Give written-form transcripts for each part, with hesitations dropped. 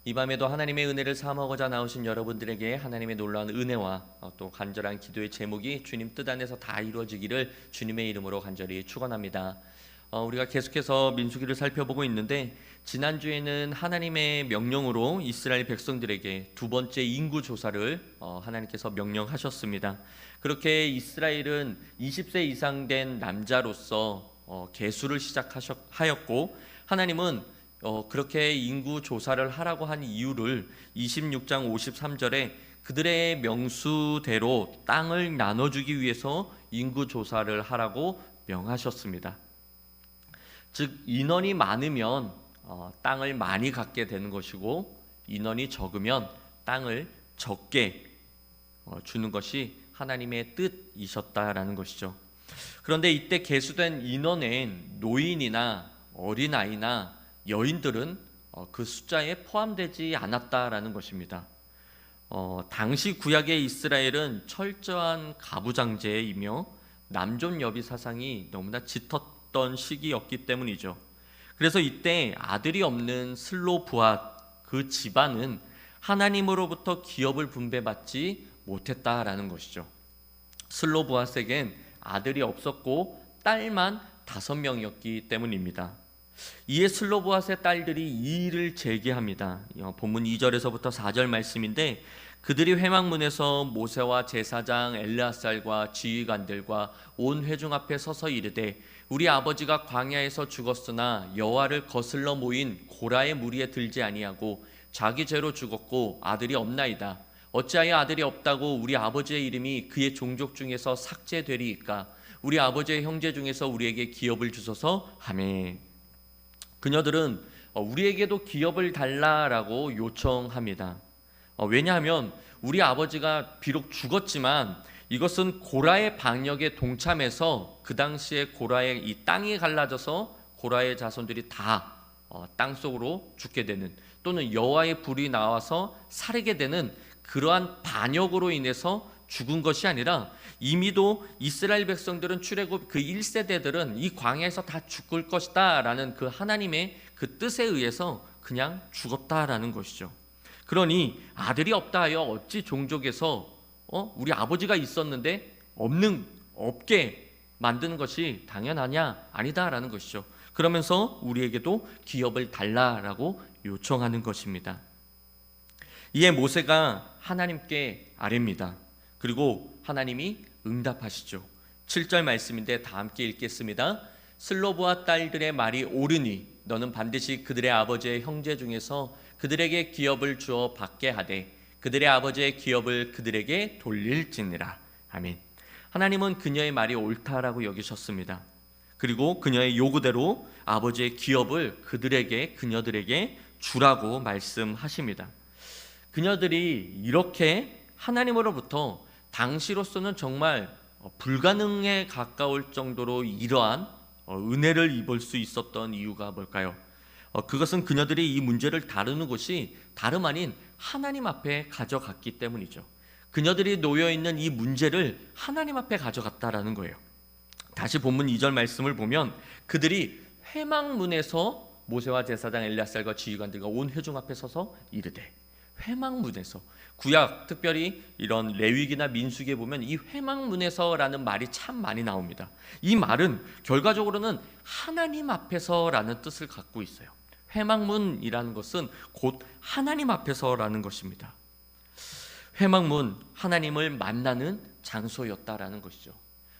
이 밤에도 하나님의 은혜를 사모하고자 나오신 여러분들에게 하나님의 놀라운 은혜와 또 간절한 기도의 제목이 주님 뜻 안에서 다 이루어지기를 주님의 이름으로 간절히 축원합니다. 우리가 계속해서 민수기를 살펴보고 있는데, 지난주에는 하나님의 명령으로 이스라엘 백성들에게 두 번째 인구 조사를 하나님께서 명령하셨습니다. 그렇게 이스라엘은 20세 이상 된 남자로서 계수를 시작하였고, 하나님은 그렇게 인구 조사를 하라고 한 이유를 26장 53절에 그들의 명수대로 땅을 나눠주기 위해서 인구 조사를 하라고 명하셨습니다. 즉, 인원이 많으면 땅을 많이 갖게 되는 것이고, 인원이 적으면 땅을 적게 주는 것이 하나님의 뜻이셨다라는 것이죠. 그런데 이때 계수된 인원엔 노인이나 어린아이나 여인들은 그 숫자에 포함되지 않았다라는 것입니다. 당시 구약의 이스라엘은 철저한 가부장제이며 남존여비 사상이 너무나 짙었던 시기였기 때문이죠. 그래서 이때 아들이 없는 슬로브앗 그 집안은 하나님으로부터 기업을 분배받지 못했다라는 것이죠. 슬로브앗에겐 아들이 없었고 딸만 5명이었기 때문입니다. 이에 슬로브앗의 딸들이 이의를 제기합니다. 본문 2절에서부터 4절 말씀인데, 그들이 회막문에서 모세와 제사장 엘르앗살과 지휘관들과 온 회중 앞에 서서 이르되, 우리 아버지가 광야에서 죽었으나 여호와를 거슬러 모인 고라의 무리에 들지 아니하고 자기 죄로 죽었고 아들이 없나이다. 어찌하여 아들이 없다고 우리 아버지의 이름이 그의 종족 중에서 삭제되리이까? 우리 아버지의 형제 중에서 우리에게 기업을 주소서 하매. 그녀들은 우리에게도 기업을 달라라고 요청합니다. 왜냐하면 우리 아버지가 비록 죽었지만 이것은 고라의 방역에 동참해서 그 당시에 고라의 이 땅이 갈라져서 고라의 자손들이 다 땅속으로 죽게 되는, 또는 여호와의 불이 나와서 사르게 되는 그러한 반역으로 인해서 죽은 것이 아니라, 이미도 이스라엘 백성들은 출애굽 그 1세대들은 이 광야에서 다 죽을 것이다 라는 그 하나님의 그 뜻에 의해서 그냥 죽었다라는 것이죠. 그러니 아들이 없다 하여 어찌 종족에서 우리 아버지가 있었는데 없게 만드는 것이 당연하냐? 아니다라는 것이죠. 그러면서 우리에게도 기업을 달라라고 요청하는 것입니다. 이에 모세가 하나님께 아뢰입니다. 그리고 하나님이 응답하시죠. 7절 말씀인데 다 함께 읽겠습니다. 슬로브와 딸들의 말이 옳으니 너는 반드시 그들의 아버지의 형제 중에서 그들에게 기업을 주어 받게 하되 그들의 아버지의 기업을 그들에게 돌릴지니라. 아멘. 하나님은 그녀의 말이 옳다라고 여기셨습니다. 그리고 그녀의 요구대로 아버지의 기업을 그녀들에게 주라고 말씀하십니다. 그녀들이 이렇게 하나님으로부터 당시로서는 정말 불가능에 가까울 정도로 이러한 은혜를 입을 수 있었던 이유가 뭘까요? 그것은 그녀들이 이 문제를 다루는 곳이 다름 아닌 하나님 앞에 가져갔기 때문이죠. 그녀들이 놓여있는 이 문제를 하나님 앞에 가져갔다라는 거예요. 다시 본문 2절 말씀을 보면 그들이 회막문에서 모세와 제사장 엘르앗살과 지휘관들과 온 회중 앞에 서서 이르되, 회막문에서, 구약 특별히 이런 레위기나 민수기에 보면 이 회막문에서라는 말이 참 많이 나옵니다. 이 말은 결과적으로는 하나님 앞에서라는 뜻을 갖고 있어요. 회막문이라는 것은 곧 하나님 앞에서라는 것입니다. 회막문, 하나님을 만나는 장소였다라는 것이죠.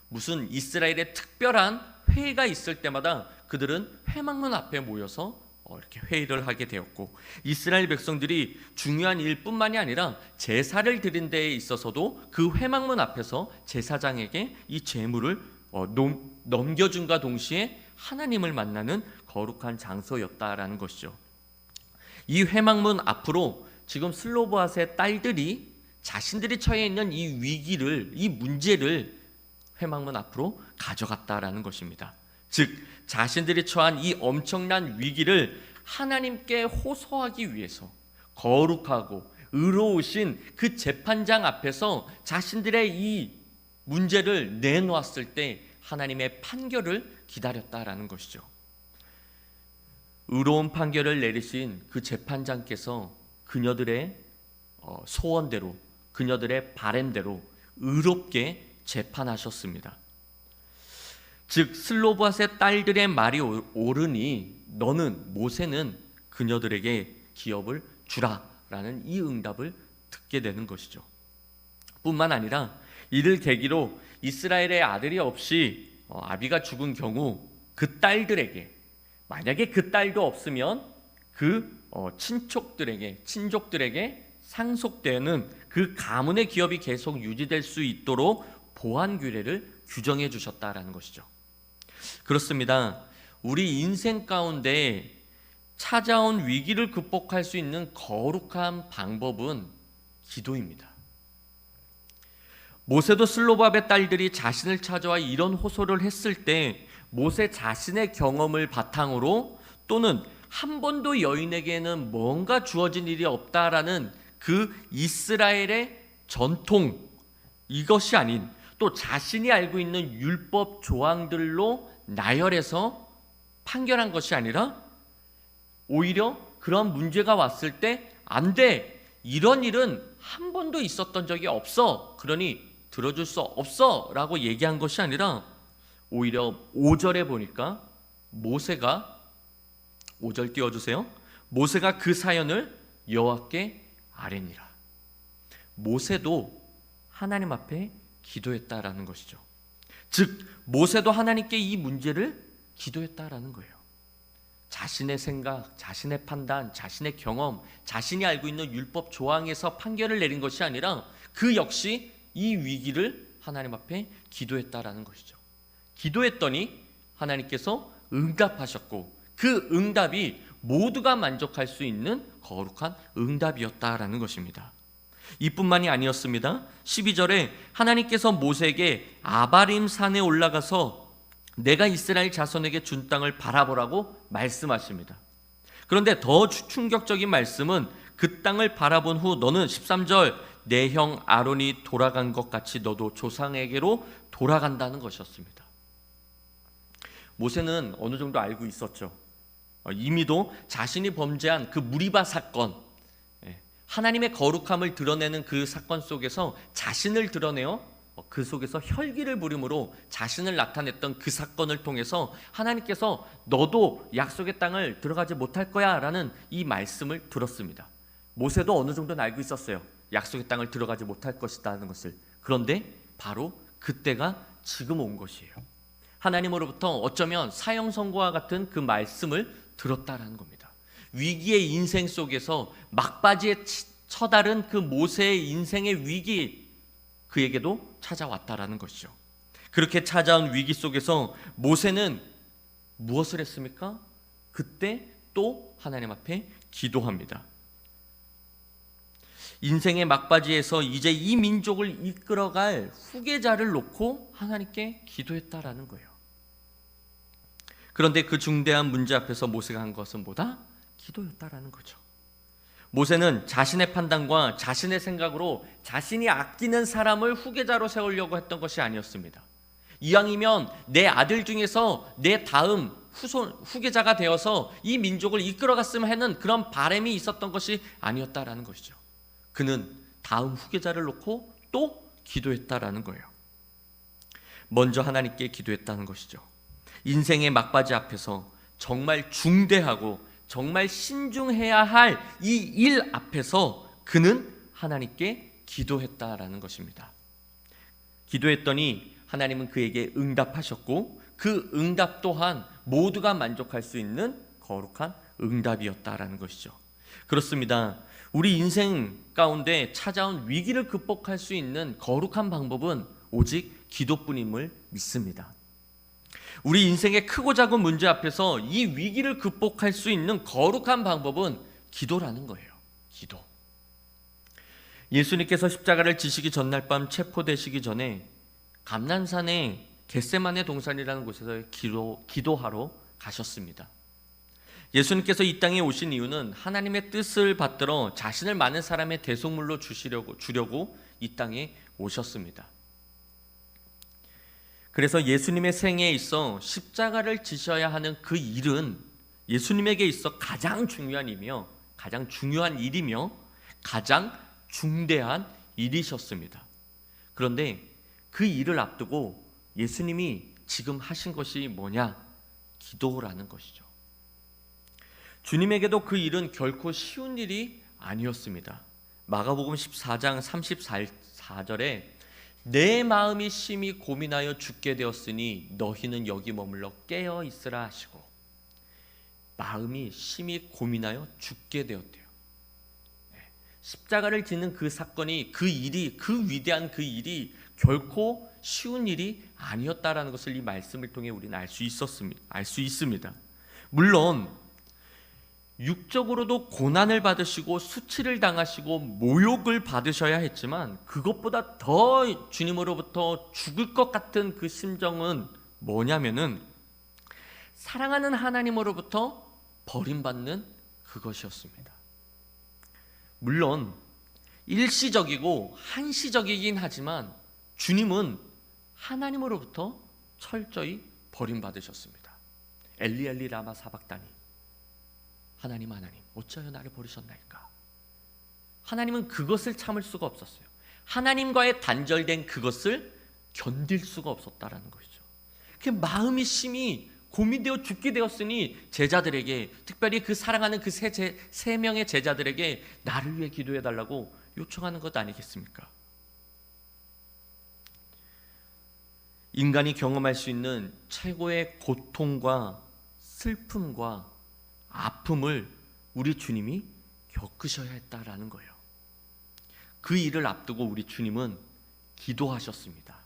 무슨 이스라엘의 특별한 회의가 있을 때마다 그들은 회막문 앞에 모여서 이렇게 회의를 하게 되었고, 이스라엘 백성들이 중요한 일뿐만이 아니라 제사를 드린 데에 있어서도 그 회막문 앞에서 제사장에게 이 제물을 넘겨준과 동시에 하나님을 만나는 거룩한 장소였다라는 것이죠. 이 회막문 앞으로 지금 슬로브앗의 딸들이 자신들이 처해 있는 이 위기를, 이 문제를 회막문 앞으로 가져갔다라는 것입니다. 즉 자신들이 처한 이 엄청난 위기를 하나님께 호소하기 위해서 거룩하고 의로우신 그 재판장 앞에서 자신들의 이 문제를 내놓았을 때 하나님의 판결을 기다렸다라는 것이죠. 의로운 판결을 내리신 그 재판장께서 그녀들의 소원대로, 그녀들의 바램대로 의롭게 재판하셨습니다. 즉 슬로바스의 딸들의 말이 옳으니 너는, 모세는 그녀들에게 기업을 주라라는 이 응답을 듣게 되는 것이죠. 뿐만 아니라 이를 계기로 이스라엘의 아들이 없이 아비가 죽은 경우 그 딸들에게, 만약에 그 딸도 없으면 그 친족들에게 상속되는 그 가문의 기업이 계속 유지될 수 있도록 보완 규례를 규정해 주셨다라는 것이죠. 그렇습니다. 우리 인생 가운데 찾아온 위기를 극복할 수 있는 거룩한 방법은 기도입니다. 모세도 슬로바의 딸들이 자신을 찾아와 이런 호소를 했을 때 모세 자신의 경험을 바탕으로, 또는 한 번도 여인에게는 뭔가 주어진 일이 없다라는 그 이스라엘의 전통, 이것이 아닌 또 자신이 알고 있는 율법 조항들로 나열해서 판결한 것이 아니라 오히려 그런 문제가 왔을 때 안 돼, 이런 일은 한 번도 있었던 적이 없어, 그러니 들어줄 수 없어 라고 얘기한 것이 아니라 오히려 5절에 보니까 모세가, 5절 띄워주세요. 모세가 그 사연을 여호와께 아뢰니라. 모세도 하나님 앞에 기도했다라는 것이죠. 즉 모세도 하나님께 이 문제를 기도했다라는 거예요. 자신의 생각, 자신의 판단, 자신의 경험, 자신이 알고 있는 율법 조항에서 판결을 내린 것이 아니라 그 역시 이 위기를 하나님 앞에 기도했다라는 것이죠. 기도했더니 하나님께서 응답하셨고 그 응답이 모두가 만족할 수 있는 거룩한 응답이었다라는 것입니다. 이뿐만이 아니었습니다. 12절에 하나님께서 모세에게 아바림 산에 올라가서 내가 이스라엘 자손에게 준 땅을 바라보라고 말씀하십니다. 그런데 더 충격적인 말씀은 그 땅을 바라본 후 너는 13절 내 형 아론이 돌아간 것 같이 너도 조상에게로 돌아간다는 것이었습니다. 모세는 어느 정도 알고 있었죠. 이미도 자신이 범죄한 그 무리바 사건, 하나님의 거룩함을 드러내는 그 사건 속에서 자신을 드러내어 그 속에서 혈기를 부림으로 자신을 나타냈던 그 사건을 통해서 하나님께서 너도 약속의 땅을 들어가지 못할 거야 라는 이 말씀을 들었습니다. 모세도 어느 정도는 알고 있었어요. 약속의 땅을 들어가지 못할 것이다 하는 것을. 그런데 바로 그때가 지금 온 것이에요. 하나님으로부터 어쩌면 사형 선고와 같은 그 말씀을 들었다라는 겁니다. 위기의 인생 속에서 막바지에 처다른 그 모세의 인생의 위기, 그에게도 찾아왔다라는 것이죠. 그렇게 찾아온 위기 속에서 모세는 무엇을 했습니까? 그때 또 하나님 앞에 기도합니다. 인생의 막바지에서 이제 이 민족을 이끌어갈 후계자를 놓고 하나님께 기도했다라는 거예요. 그런데 그 중대한 문제 앞에서 모세가 한 것은 뭐다? 기도였다라는 거죠. 모세는 자신의 판단과 자신의 생각으로 자신이 아끼는 사람을 후계자로 세우려고 했던 것이 아니었습니다. 이왕이면 내 아들 중에서 내 다음 후계자가 되어서 이 민족을 이끌어갔으면 하는 그런 바람이 있었던 것이 아니었다라는 것이죠. 그는 다음 후계자를 놓고 또 기도했다라는 거예요. 먼저 하나님께 기도했다는 것이죠. 인생의 막바지 앞에서 정말 중대하고 정말 신중해야 할 이 일 앞에서 그는 하나님께 기도했다라는 것입니다. 기도했더니 하나님은 그에게 응답하셨고 그 응답 또한 모두가 만족할 수 있는 거룩한 응답이었다라는 것이죠. 그렇습니다. 우리 인생 가운데 찾아온 위기를 극복할 수 있는 거룩한 방법은 오직 기도뿐임을 믿습니다. 우리 인생의 크고 작은 문제 앞에서 이 위기를 극복할 수 있는 거룩한 방법은 기도라는 거예요. 기도. 예수님께서 십자가를 지시기 전날 밤 체포되시기 전에 감난산에 겟세마네 동산이라는 곳에서 기도하러 가셨습니다. 예수님께서 이 땅에 오신 이유는 하나님의 뜻을 받들어 자신을 많은 사람의 대속물로 주려고 이 땅에 오셨습니다. 그래서 예수님의 생애에 있어 십자가를 지셔야 하는 그 일은 예수님에게 있어 가장 중요한 일이며 가장 중요한 일이며 가장 중대한 일이셨습니다. 그런데 그 일을 앞두고 예수님이 지금 하신 것이 뭐냐? 기도라는 것이죠. 주님에게도 그 일은 결코 쉬운 일이 아니었습니다. 마가복음 14장 34절에 내 마음이 심히 고민하여 죽게 되었으니 너희는 여기 머물러 깨어 있으라 하시고, 마음이 심히 고민하여 죽게 되었대요. 십자가를 지는 그 사건이, 그 일이, 그 위대한 그 일이 결코 쉬운 일이 아니었다라는 것을 이 말씀을 통해 우리는 알 수 있습니다. 물론 육적으로도 고난을 받으시고 수치를 당하시고 모욕을 받으셔야 했지만, 그것보다 더 주님으로부터 죽을 것 같은 그 심정은 뭐냐면은 사랑하는 하나님으로부터 버림받는 그것이었습니다. 물론 일시적이고 한시적이긴 하지만 주님은 하나님으로부터 철저히 버림받으셨습니다. 엘리 엘리 라마 사박다니, 하나님 어찌하여 나를 버리셨나이까. 하나님은 그것을 참을 수가 없었어요. 하나님과의 단절된 그것을 견딜 수가 없었다라는 것이죠. 그 마음이 심히 고민되어 죽게 되었으니 제자들에게, 특별히 그 사랑하는 그 세 명의 제자들에게 나를 위해 기도해달라고 요청하는 것 아니겠습니까? 인간이 경험할 수 있는 최고의 고통과 슬픔과 아픔을 우리 주님이 겪으셔야 했다라는 거예요. 그 일을 앞두고 우리 주님은 기도하셨습니다.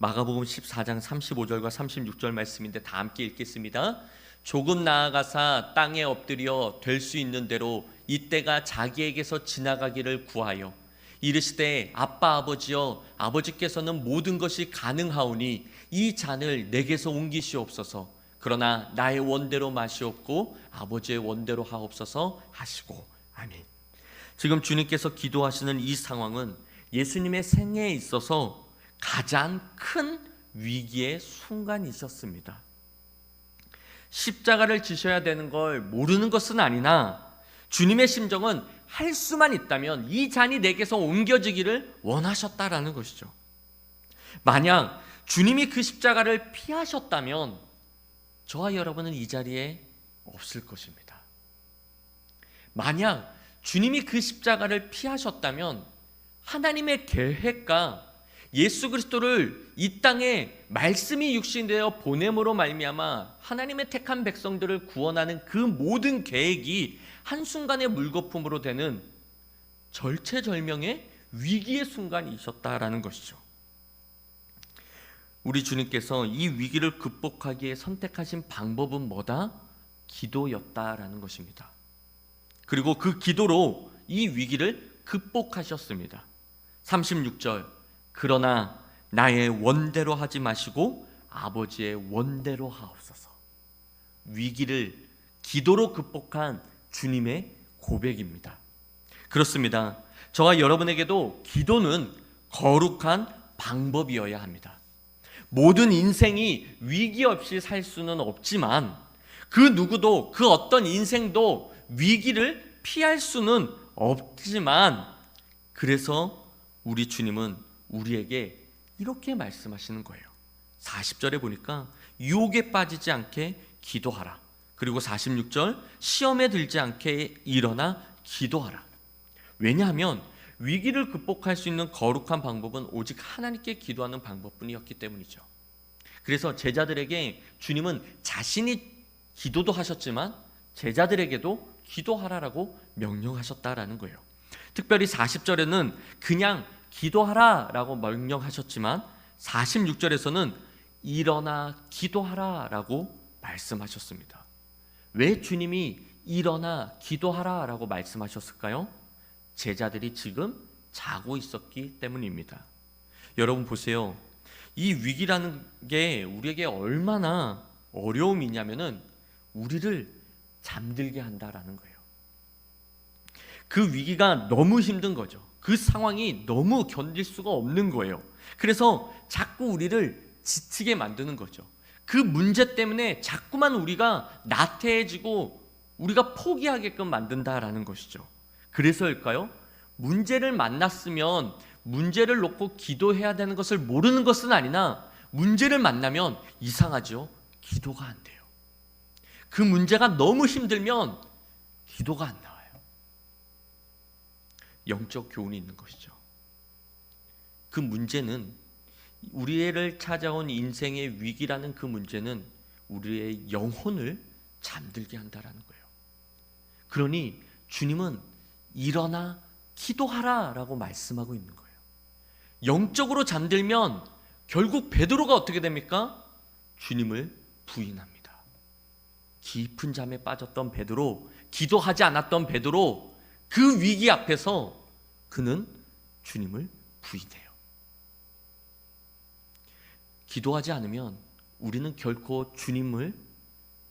마가복음 14장 35절과 36절 말씀인데 다 함께 읽겠습니다. 조금 나아가사 땅에 엎드려 될 수 있는 대로 이때가 자기에게서 지나가기를 구하여 이르시되 아빠 아버지여, 아버지께서는 모든 것이 가능하오니 이 잔을 내게서 옮기시옵소서. 그러나 나의 원대로 마시옵고 아버지의 원대로 하옵소서 하시고. 아멘. 지금 주님께서 기도하시는 이 상황은 예수님의 생애에 있어서 가장 큰 위기의 순간이셨습니다. 십자가를 지셔야 되는 걸 모르는 것은 아니나 주님의 심정은 할 수만 있다면 이 잔이 내게서 옮겨지기를 원하셨다라는 것이죠. 만약 주님이 그 십자가를 피하셨다면 저와 여러분은 이 자리에 없을 것입니다. 만약 주님이 그 십자가를 피하셨다면 하나님의 계획과 예수 그리스도를 이 땅에 말씀이 육신되어 보냄으로 말미암아 하나님의 택한 백성들을 구원하는 그 모든 계획이 한순간의 물거품으로 되는 절체절명의 위기의 순간이셨다라는 것이죠. 우리 주님께서 이 위기를 극복하기에 선택하신 방법은 뭐다? 기도였다라는 것입니다. 그리고 그 기도로 이 위기를 극복하셨습니다. 36절, 그러나 나의 원대로 하지 마시고 아버지의 원대로 하옵소서. 위기를 기도로 극복한 주님의 고백입니다. 그렇습니다. 저와 여러분에게도 기도는 거룩한 방법이어야 합니다. 모든 인생이 위기 없이 살 수는 없지만 그 누구도, 그 어떤 인생도 위기를 피할 수는 없지만, 그래서 우리 주님은 우리에게 이렇게 말씀하시는 거예요. 40절에 보니까 유혹에 빠지지 않게 기도하라. 그리고 46절, 시험에 들지 않게 일어나 기도하라. 왜냐하면 위기를 극복할 수 있는 거룩한 방법은 오직 하나님께 기도하는 방법뿐이었기 때문이죠. 그래서 제자들에게 주님은 자신이 기도도 하셨지만 제자들에게도 기도하라라고 명령하셨다라는 거예요. 특별히 40절에는 그냥 기도하라라고 명령하셨지만 46절에서는 일어나 기도하라라고 말씀하셨습니다. 왜 주님이 일어나 기도하라라고 말씀하셨을까요? 제자들이 지금 자고 있었기 때문입니다. 여러분 보세요. 이 위기라는 게 우리에게 얼마나 어려움이냐면은 우리를 잠들게 한다라는 거예요. 그 위기가 너무 힘든 거죠. 그 상황이 너무 견딜 수가 없는 거예요. 그래서 자꾸 우리를 지치게 만드는 거죠. 그 문제 때문에 자꾸만 우리가 나태해지고 우리가 포기하게끔 만든다라는 것이죠. 그래서일까요? 문제를 만났으면 문제를 놓고 기도해야 되는 것을 모르는 것은 아니나 문제를 만나면 이상하죠. 기도가 안 돼요. 그 문제가 너무 힘들면 기도가 안 나와요. 영적 교훈이 있는 것이죠. 그 문제는 우리를 찾아온 인생의 위기라는 그 문제는 우리의 영혼을 잠들게 한다라는 거예요. 그러니 주님은 일어나 기도하라 라고 말씀하고 있는 거예요. 영적으로 잠들면 결국 베드로가 어떻게 됩니까? 주님을 부인합니다. 깊은 잠에 빠졌던 베드로, 기도하지 않았던 베드로, 그 위기 앞에서 그는 주님을 부인해요. 기도하지 않으면 우리는 결코 주님을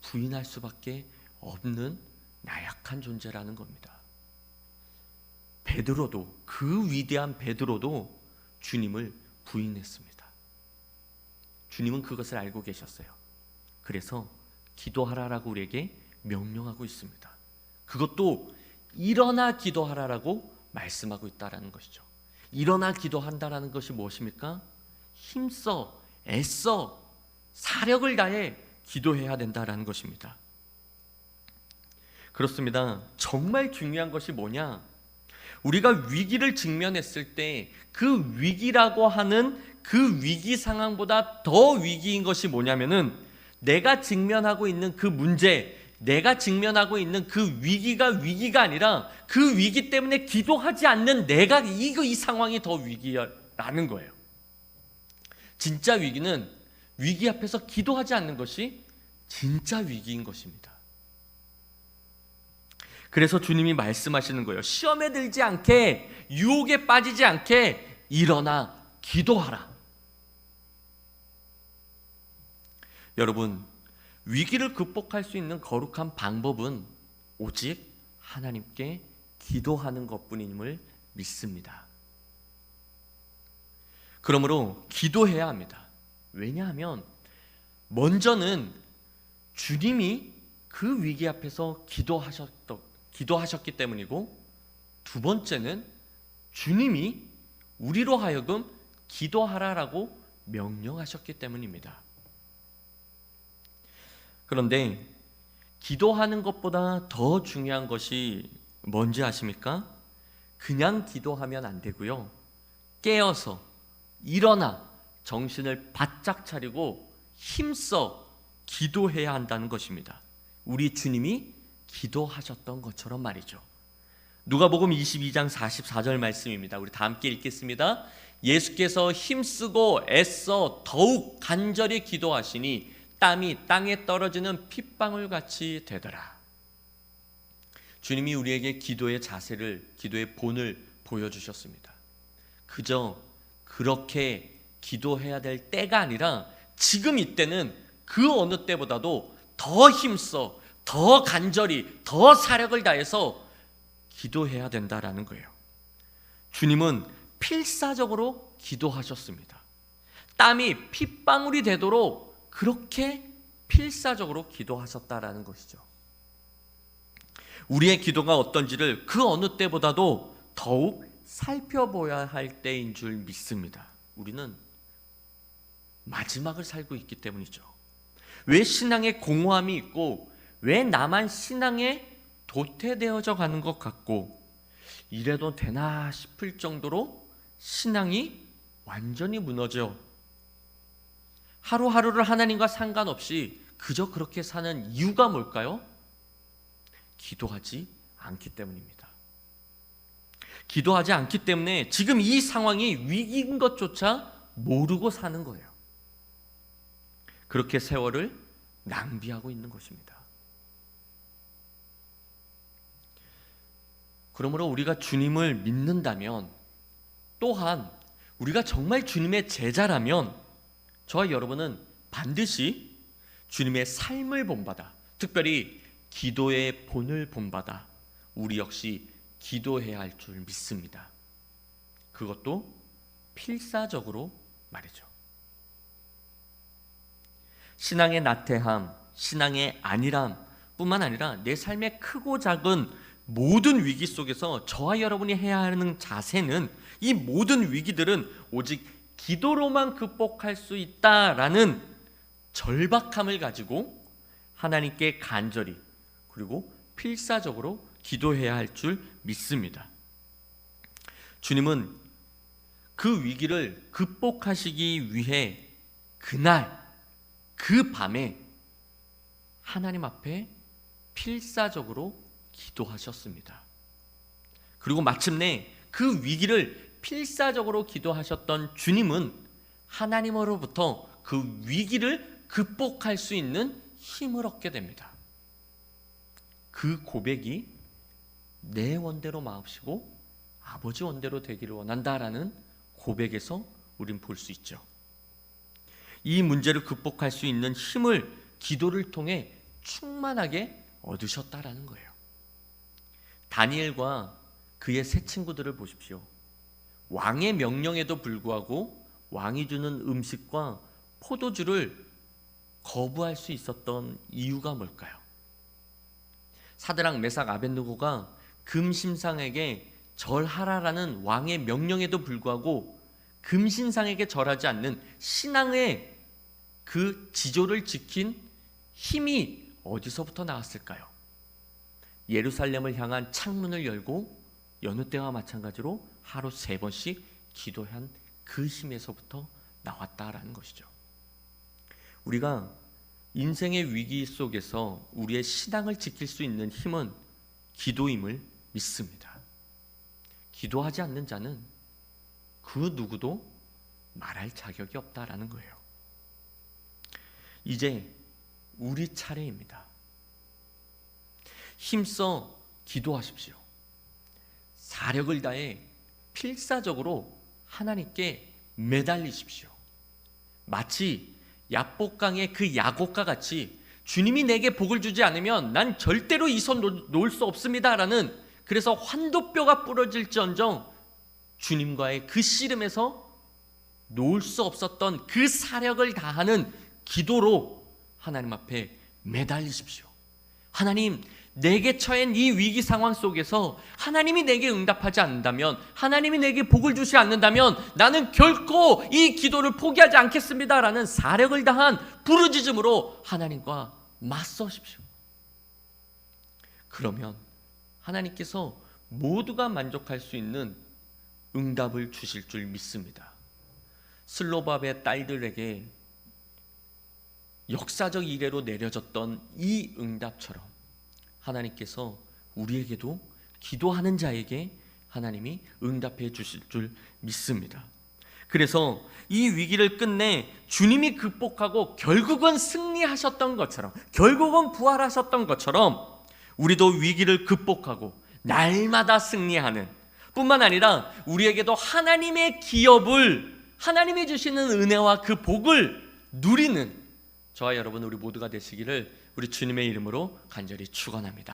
부인할 수밖에 없는 나약한 존재라는 겁니다. 베드로도, 그 위대한 베드로도 주님을 부인했습니다. 주님은 그것을 알고 계셨어요. 그래서 기도하라라고 우리에게 명령하고 있습니다. 그것도 일어나 기도하라라고 말씀하고 있다라는 것이죠. 일어나 기도한다라는 것이 무엇입니까? 힘써, 애써, 사력을 다해 기도해야 된다라는 것입니다. 그렇습니다. 정말 중요한 것이 뭐냐? 우리가 위기를 직면했을 때 그 위기라고 하는 그 위기 상황보다 더 위기인 것이 뭐냐면은 내가 직면하고 있는 그 문제, 내가 직면하고 있는 그 위기가 아니라 그 위기 때문에 기도하지 않는 내가 이 상황이 더 위기라는 거예요. 진짜 위기는 위기 앞에서 기도하지 않는 것이 진짜 위기인 것입니다. 그래서 주님이 말씀하시는 거예요. 시험에 들지 않게, 유혹에 빠지지 않게 일어나 기도하라. 여러분, 위기를 극복할 수 있는 거룩한 방법은 오직 하나님께 기도하는 것뿐임을 믿습니다. 그러므로 기도해야 합니다. 왜냐하면 먼저는 주님이 그 위기 앞에서 기도하셨기 때문이고, 두 번째는 주님이 우리로 하여금 기도하라라고 명령하셨기 때문입니다. 그런데 기도하는 것보다 더 중요한 것이 뭔지 아십니까? 그냥 기도하면 안 되고요. 깨어서 일어나 정신을 바짝 차리고 힘써 기도해야 한다는 것입니다. 우리 주님이 기도하셨던 것처럼 말이죠. 누가복음 22장 44절 말씀입니다. 우리 다 함께 읽겠습니다. 예수께서 힘쓰고 애써 더욱 간절히 기도하시니 땀이 땅에 떨어지는 핏방울같이 되더라. 주님이 우리에게 기도의 자세를, 기도의 본을 보여주셨습니다. 그저 그렇게 기도해야 될 때가 아니라 지금 이때는 그 어느 때보다도 더 힘써, 더 간절히, 더 사력을 다해서 기도해야 된다라는 거예요. 주님은 필사적으로 기도하셨습니다. 땀이 핏방울이 되도록 그렇게 필사적으로 기도하셨다라는 것이죠. 우리의 기도가 어떤지를 그 어느 때보다도 더욱 살펴봐야 할 때인 줄 믿습니다. 우리는 마지막을 살고 있기 때문이죠. 왜 신앙에 공허함이 있고 왜 나만 신앙에 도태되어져 가는 것 같고 이래도 되나 싶을 정도로 신앙이 완전히 무너져 하루하루를 하나님과 상관없이 그저 그렇게 사는 이유가 뭘까요? 기도하지 않기 때문입니다. 기도하지 않기 때문에 지금 이 상황이 위기인 것조차 모르고 사는 거예요. 그렇게 세월을 낭비하고 있는 것입니다. 그러므로 우리가 주님을 믿는다면, 또한 우리가 정말 주님의 제자라면 저와 여러분은 반드시 주님의 삶을 본받아, 특별히 기도의 본을 본받아 우리 역시 기도해야 할 줄 믿습니다. 그것도 필사적으로 말이죠. 신앙의 나태함, 신앙의 안일함, 뿐만 아니라 내 삶의 크고 작은 모든 위기 속에서 저와 여러분이 해야 하는 자세는 이 모든 위기들은 오직 기도로만 극복할 수 있다라는 절박함을 가지고 하나님께 간절히 그리고 필사적으로 기도해야 할 줄 믿습니다. 주님은 그 위기를 극복하시기 위해 그날 그 밤에 하나님 앞에 필사적으로 기도하셨습니다. 그리고 마침내 그 위기를 필사적으로 기도하셨던 주님은 하나님으로부터 그 위기를 극복할 수 있는 힘을 얻게 됩니다. 그 고백이 내 원대로 마옵시고 아버지 원대로 되기를 원한다라는 고백에서 우린 볼 수 있죠. 이 문제를 극복할 수 있는 힘을 기도를 통해 충만하게 얻으셨다라는 거예요. 다니엘과 그의 세 친구들을 보십시오. 왕의 명령에도 불구하고 왕이 주는 음식과 포도주를 거부할 수 있었던 이유가 뭘까요? 사드락, 메삭, 아벳느고가 금신상에게 절하라라는 왕의 명령에도 불구하고 금신상에게 절하지 않는 신앙의 그 지조를 지킨 힘이 어디서부터 나왔을까요? 예루살렘을 향한 창문을 열고 여느 때와 마찬가지로 하루 3번씩 기도한 그 힘에서부터 나왔다라는 것이죠. 우리가 인생의 위기 속에서 우리의 신앙을 지킬 수 있는 힘은 기도임을 믿습니다. 기도하지 않는 자는 그 누구도 말할 자격이 없다라는 거예요. 이제 우리 차례입니다. 힘써 기도하십시오. 사력을 다해 필사적으로 하나님께 매달리십시오. 마치 야복강의 그 야곱과 같이 주님이 내게 복을 주지 않으면 난 절대로 이 손 놓을 수 없습니다라는, 그래서 환도뼈가 부러질지언정 주님과의 그 씨름에서 놓을 수 없었던 그 사력을 다하는 기도로 하나님 앞에 매달리십시오. 하나님, 내게 처한 이 위기 상황 속에서 하나님이 내게 응답하지 않는다면, 하나님이 내게 복을 주시 않는다면 나는 결코 이 기도를 포기하지 않겠습니다라는 사력을 다한 부르짖음으로 하나님과 맞서십시오. 그러면 하나님께서 모두가 만족할 수 있는 응답을 주실 줄 믿습니다. 슬로바벨의 딸들에게 역사적 이래로 내려졌던 이 응답처럼 하나님께서 우리에게도 기도하는 자에게 하나님이 응답해 주실 줄 믿습니다. 그래서 이 위기를 끝내 주님이 극복하고 결국은 승리하셨던 것처럼, 결국은 부활하셨던 것처럼 우리도 위기를 극복하고 날마다 승리하는 뿐만 아니라 우리에게도 하나님의 기업을, 하나님이 주시는 은혜와 그 복을 누리는 저와 여러분 우리 모두가 되시기를 우리 주님의 이름으로 간절히 축원합니다.